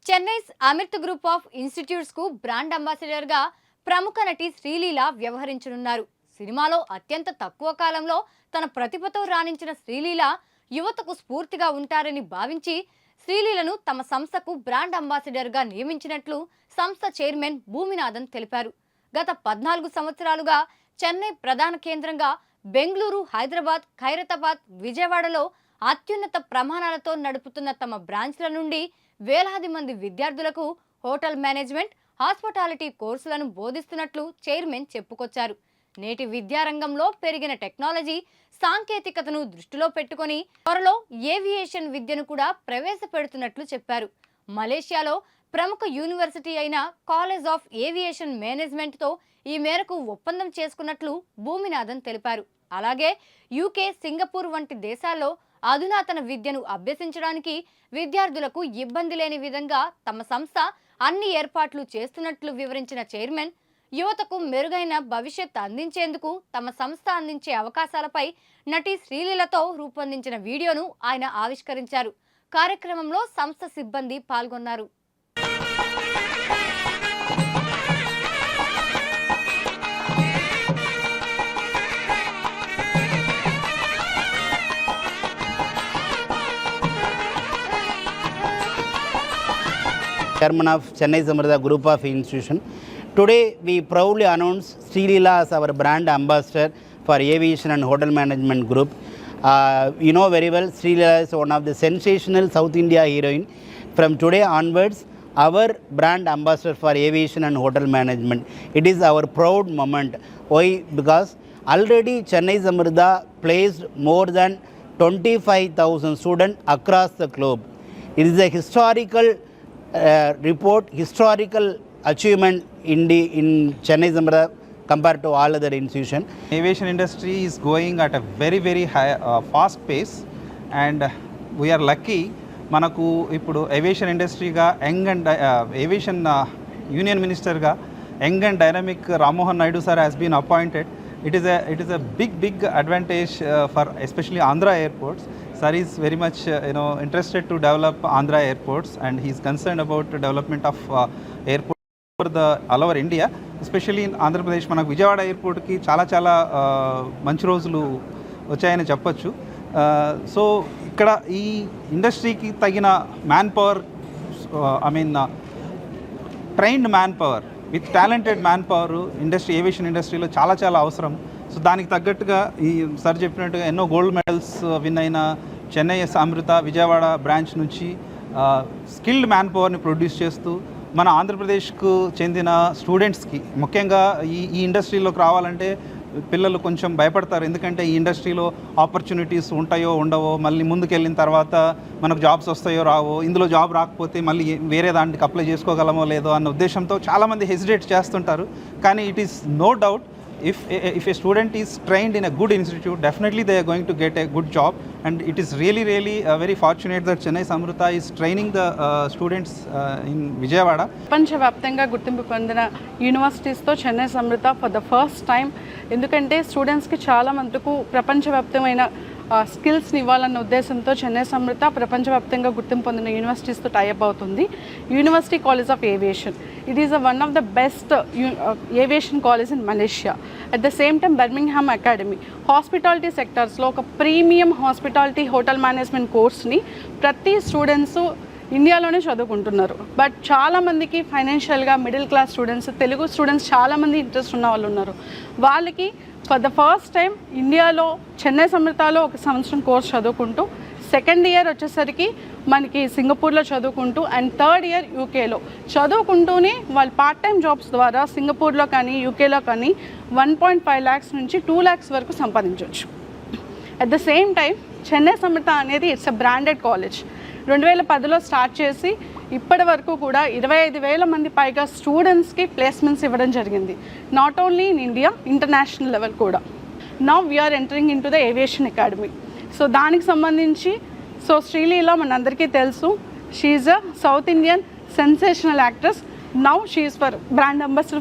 Chennai's Amrit group of institutes కు brand ambassador గా ప్రముఖ నటి శ్రీలీల వ్యవహరించనున్నారు. సినిమాలో అత్యంత తక్కువ కాలంలో తన ప్రతిభతో రాణించిన శ్రీలీల యువతకు స్ఫూర్తిగా ఉంటారని భావించి శ్రీలీలను తమ సంస్థకు బ్రాండ్ అంబాసిడర్ గా నియమించినట్లు సంస్థ చైర్మన్ భూమినాథన్ తెలిపారు. గత 14 సంవత్సరాలుగా చెన్నై ప్రధాన కేంద్రంగా బెంగళూరు, హైదరాబాద్, ఖైరతాబాద్, విజయవాడలో అత్యున్నత ప్రమాణాలతో నడుపుతున్న తమ బ్రాంచ్ల నుండి వేలాది మంది విద్యార్థులకు హోటల్ మేనేజ్మెంట్, హాస్పిటాలిటీ కోర్సులను బోధిస్తున్నట్లు చైర్మన్ చెప్పుకొచ్చారు. నేటి విద్యారంగంలో పెరిగిన టెక్నాలజీ, సాంకేతికతను దృష్టిలో పెట్టుకొని త్వరలో ఏవియేషన్ విద్యను కూడా ప్రవేశపెడుతున్నట్లు చెప్పారు. మలేషియాలో ప్రముఖ యూనివర్సిటీ అయిన కాలేజ్ ఆఫ్ ఏవియేషన్ మేనేజ్మెంట్తో ఈ మేరకు ఒప్పందం చేసుకున్నట్లు భూమినాథన్ తెలిపారు. అలాగే యూకే, సింగపూర్ వంటి దేశాల్లో అధునాతన విద్యను అభ్యసించడానికి విద్యార్థులకు ఇబ్బంది లేని విధంగా తమ సంస్థ అన్ని ఏర్పాట్లు చేస్తున్నట్లు వివరించిన చైర్మన్, యువతకు మెరుగైన భవిష్యత్ అందించేందుకు తమ సంస్థ అందించే అవకాశాలపై నటి శ్రీలీలతో రూపొందించిన వీడియోను ఆయన ఆవిష్కరించారు. కార్యక్రమంలో సంస్థ సిబ్బంది పాల్గొన్నారు. Chairman of Chennai Amrita Group of Institution. Today we proudly announce Srileela as our brand ambassador for Aviation and Hotel Management Group. You know very well, Srileela is one of the sensational South India heroine. From today onwards, our brand ambassador for Aviation and Hotel Management. It is our proud moment. Why? Because already Chennai Amrita placed more than 25,000 students across the globe. It is a historical report, historical achievement in Chennai Amrita compared to all other institutions. Aviation industry is going at a very high fast pace, and we are lucky. మనకు ఇప్పుడు aviation ఇండస్ట్రీగా young and aviation union మినిస్టర్గా young and dynamic Rammohan Naidu sir has been appointed. It is a big advantage for especially Andhra airports. Sir is very much interested to develop Andhra airports, and he is concerned about the development of airports for the all over India, especially in Andhra Pradesh. మనకు విజయవాడ ఎయిర్పోర్ట్కి చాలా మంచి రోజులు వచ్చాయని చెప్పొచ్చు. So ఇక్కడ ఈ ఇండస్ట్రీకి తగిన man power, trained man power with talented man power aviation ఇండస్ట్రీలో చాలా అవసరం. సో దానికి తగ్గట్టుగా ఈ సార్ చెప్పినట్టుగా ఎన్నో గోల్డ్ మెడల్స్ విన్ అయిన చెన్నై అమృత విజయవాడ బ్రాంచ్ నుంచి స్కిల్డ్ మ్యాన్ పవర్ని ప్రొడ్యూస్ చేస్తూ మన ఆంధ్రప్రదేశ్కు చెందిన స్టూడెంట్స్కి, ముఖ్యంగా ఈ ఇండస్ట్రీలోకి రావాలంటే పిల్లలు కొంచెం భయపడతారు. ఎందుకంటే ఈ ఇండస్ట్రీలో ఆపర్చునిటీస్ ఉంటాయో ఉండవో, మళ్ళీ ముందుకెళ్ళిన తర్వాత మనకు జాబ్స్ వస్తాయో రావో, ఇందులో జాబ్ రాకపోతే మళ్ళీ వేరే దానికి అప్లై చేసుకోగలమో లేదో అన్న ఉద్దేశంతో చాలామంది హెసిటేట్ చేస్తుంటారు. కానీ it is no doubt, if a student is trained in a good institute, definitely they are going to get a good job, and it is really very fortunate that Chennai Amrita is training the students in Vijayawada. ప్రపంచవ్యాప్తంగా గుర్తింపు పొందిన యూనివర్సిటీస్తో చెన్నై అమృత for the first time, ఎందుకంటే స్టూడెంట్స్కి చాలా మటుకు ప్రపంచవ్యాప్తమైన స్కిల్స్ని ఇవ్వాలన్న ఉద్దేశంతో చెన్నై అమృత ప్రపంచవ్యాప్తంగా గుర్తింపు పొందిన యూనివర్సిటీస్తో టైఅప్ అవుతుంది. University college of aviation, it is one of the best aviation college in Malaysia. At the same time Birmingham academy, hospitality సెక్టర్స్లో ఒక ప్రీమియం హాస్పిటాలిటీ హోటల్ మేనేజ్మెంట్ కోర్స్ని ప్రతి స్టూడెంట్స్ ఇండియాలోనే చదువుకుంటున్నారు. బట్ చాలామందికి ఫైనాన్షియల్గా middle class students, Telugu students చాలామంది interest ఉన్న వాళ్ళు ఉన్నారు. వాళ్ళకి ఫర్ ద ఫస్ట్ టైం ఇండియాలో చెన్నై అమృతలో ఒక సంవత్సరం కోర్స్ చదువుకుంటూ, సెకండ్ ఇయర్ వచ్చేసరికి మనకి సింగపూర్లో చదువుకుంటూ, అండ్ థర్డ్ ఇయర్ యూకేలో చదువుకుంటూనే వాళ్ళు పార్ట్ టైం జాబ్స్ ద్వారా సింగపూర్లో కానీ యూకేలో కానీ 1.5 lakhs నుంచి 2 lakhs వరకు సంపాదించవచ్చు. At the same time Chennai Amrita అనేది ఇట్స్ అ బ్రాండెడ్ కాలేజ్. 2010లో స్టార్ట్ చేసి ఇప్పటి వరకు కూడా 25,000 మంది పైగా స్టూడెంట్స్కి ప్లేస్మెంట్స్ ఇవ్వడం జరిగింది. Not only in India, international level కూడా. Now we're entering into the aviation academy. So దానికి సంబంధించి శ్రీలీల మనందరికీ తెలుసు, she is a south Indian sensational actress. Now she is for brand ambassador